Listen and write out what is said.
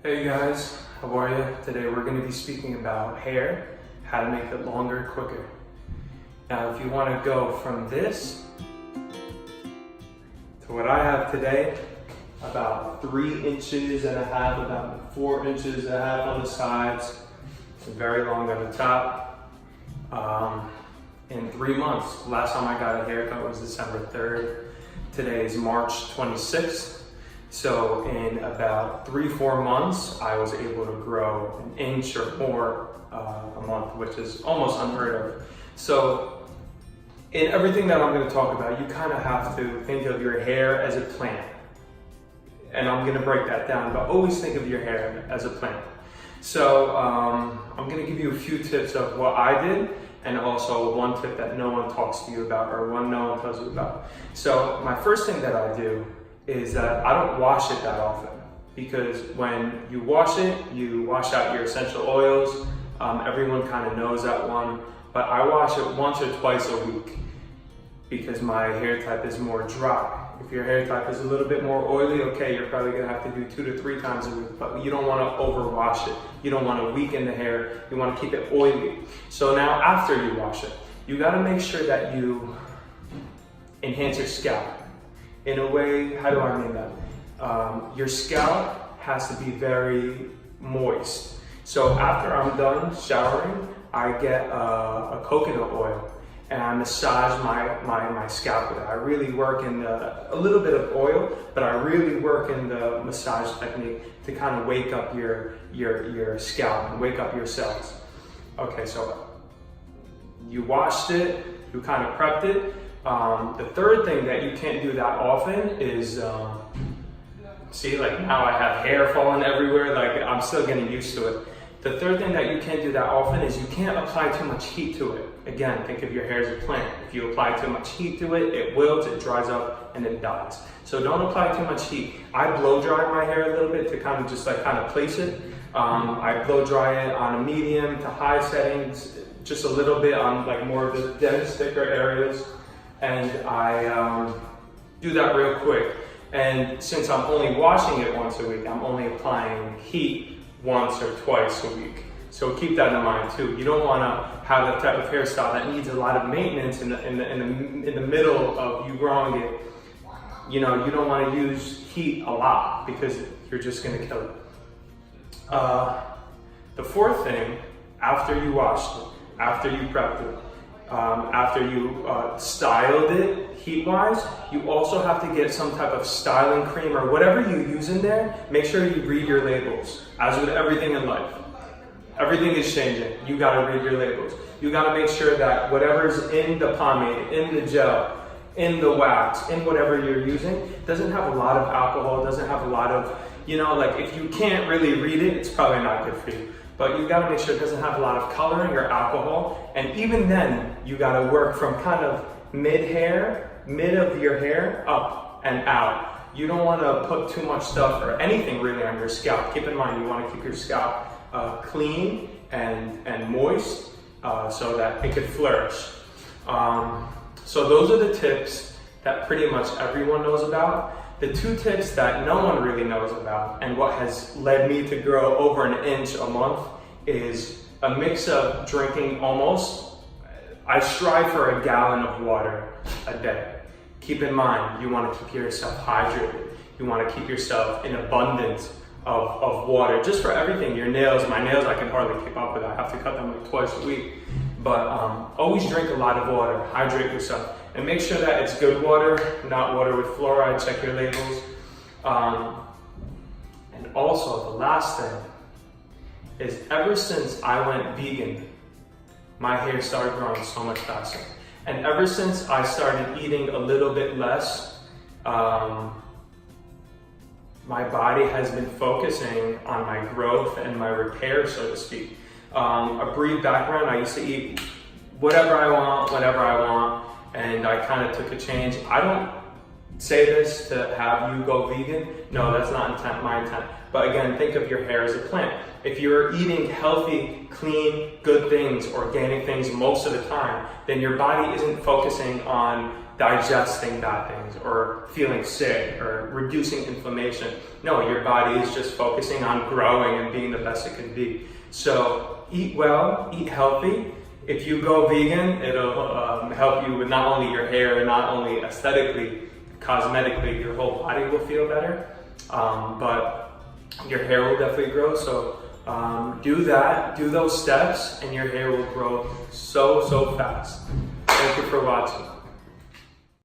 Hey guys, how are you? Today we're going to be speaking about hair, how to make it longer, quicker. Now if you want to go from this to what I have today, about 3.5 inches, about 4.5 inches on the sides, and very long on the top. In 3 months, last time I got a haircut was December 3rd. Today is March 26th. So in about 3-4 months, I was able to grow 1 inch or more a month, which is almost unheard of. So in everything that I'm going to talk about, you kind of have to think of your hair as a plant. And I'm going to break that down, but always think of your hair as a plant. So I'm going to give you a few tips of what I did, and also one tip that no one talks to you about, or one no one tells you about. So my first thing that I do is that I don't wash it that often, because when you wash it, you wash out your essential oils. Everyone kind of knows that one, but I wash it once or twice a week because my hair type is more dry. If your hair type is a little bit more oily, okay, you're probably gonna have to do 2 to 3 times a week, but you don't wanna overwash it. You don't wanna weaken the hair, you wanna keep it oily. So now after you wash it, you gotta make sure that you enhance your scalp. In a way, how do I mean that? Your scalp has to be very moist. So after I'm done showering, I get a coconut oil and I massage my scalp with it. I really work in a little bit of oil, but I really work in the massage technique to kind of wake up your scalp and wake up your cells. Okay, so you washed it, you kind of prepped it. The third thing that you can't do that often is, see, like now I have hair falling everywhere, like I'm still getting used to it. The third thing that you can't do that often is you can't apply too much heat to it. Again, think of your hair as a plant. If you apply too much heat to it, it wilts, it dries up, and it dies. So don't apply too much heat. I blow dry my hair a little bit to kind of just like kind of place it. I blow dry it on a medium to high settings, just a little bit on like more of the dense, thicker areas. And I do that real quick. And since I'm only washing it once a week, I'm only applying heat once or twice a week. So keep that in mind too. You don't want to have that type of hairstyle that needs a lot of maintenance in the middle of you growing it. You know, you don't want to use heat a lot because you're just going to kill it. The fourth thing, after you washed it, after you prepped it, after you styled it heat-wise, you also have to get some type of styling cream or whatever you use in there. Make sure you read your labels. As with everything in life, everything is changing. You gotta read your labels. You gotta make sure that whatever's in the pomade, in the gel, in the wax, in whatever you're using, doesn't have a lot of alcohol, doesn't have a lot of, you know, like if you can't really read it, it's probably not good for you. But you gotta make sure it doesn't have a lot of coloring or alcohol. And even then, you gotta work from kind of mid of your hair up and out. You don't wanna put too much stuff or anything really on your scalp. Keep in mind, you wanna keep your scalp clean and moist so that it could flourish. So those are the tips that pretty much everyone knows about. The 2 tips that no one really knows about, and what has led me to grow over 1 inch a month, is a mix of drinking I strive for 1 gallon of water a day. Keep in mind, you want to keep yourself hydrated. You want to keep yourself in abundance of water, just for everything. Your nails, my nails, I can hardly keep up with. I have to cut them like twice a week. But always drink a lot of water, hydrate yourself. And make sure that it's good water, not water with fluoride. Check your labels. And also, the last thing is, ever since I went vegan, my hair started growing so much faster. And ever since I started eating a little bit less, my body has been focusing on my growth and my repair, so to speak. A brief background, I used to eat whatever I want, whenever I want, and I kind of took a change. I don't say this to have you go vegan. No, that's not my intent. But again, think of your hair as a plant. If you're eating healthy, clean, good things, organic things most of the time, then your body isn't focusing on digesting bad things or feeling sick or reducing inflammation. No, your body is just focusing on growing and being the best it can be. So eat well, eat healthy. If you go vegan, it'll help you with not only your hair, not only aesthetically, cosmetically, your whole body will feel better, but your hair will definitely grow. So do that, do those steps, and your hair will grow so fast. Thank you for watching.